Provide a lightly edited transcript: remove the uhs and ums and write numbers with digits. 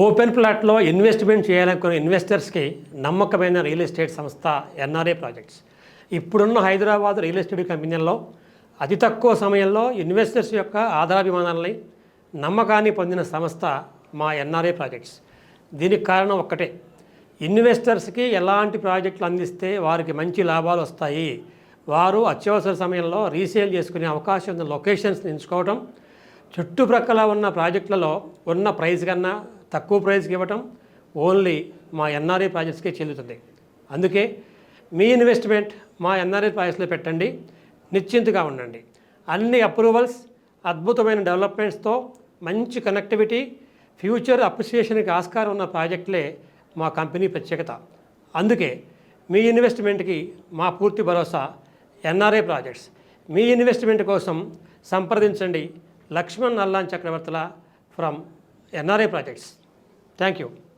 Open ప్లాట్లో investment చేయాలనుకున్న ఇన్వెస్టర్స్కి నమ్మకమైన real estate సంస్థ ఎన్ఆర్ఏ ప్రాజెక్ట్స్. ఇప్పుడున్న హైదరాబాద్ రియల్ ఎస్టేట్ కంపెనీల్లో అతి తక్కువ సమయంలో ఇన్వెస్టర్స్ యొక్క ఆధారాభిమానాలని నమ్మకాన్ని పొందిన సంస్థ మా ఎన్ఆర్ఏ ప్రాజెక్ట్స్. దీనికి కారణం ఒక్కటే, ఇన్వెస్టర్స్కి ఎలాంటి ప్రాజెక్టులు అందిస్తే వారికి మంచి లాభాలు వస్తాయి, వారు అత్యవసర సమయంలో రీసేల్ చేసుకునే అవకాశం ఉన్న లొకేషన్స్ని ఎంచుకోవటం, చుట్టుప్రక్కల ఉన్న ప్రాజెక్టులలో ఉన్న ప్రైస్ కన్నా తక్కువ ప్రైస్కి ఇవ్వటం ఓన్లీ మా ఎన్ఆర్ఏ ప్రాజెక్ట్స్కే చెల్లుతుంది. అందుకే మీ ఇన్వెస్ట్మెంట్ మా ఎన్ఆర్ఏ ప్రాజెక్ట్స్లో పెట్టండి, నిశ్చింతగా ఉండండి. అన్ని అప్రూవల్స్, అద్భుతమైన డెవలప్మెంట్స్తో మంచి కనెక్టివిటీ, ఫ్యూచర్ అప్రిసియేషన్కి ఆస్కారం ఉన్న ప్రాజెక్టులే మా కంపెనీ ప్రత్యేకత. అందుకే మీ ఇన్వెస్ట్మెంట్కి మా పూర్తి భరోసా ఎన్ఆర్ఏ ప్రాజెక్ట్స్. మీ ఇన్వెస్ట్మెంట్ కోసం సంప్రదించండి Laxman Nallan Chakravarthula from NRA projects. Thank you.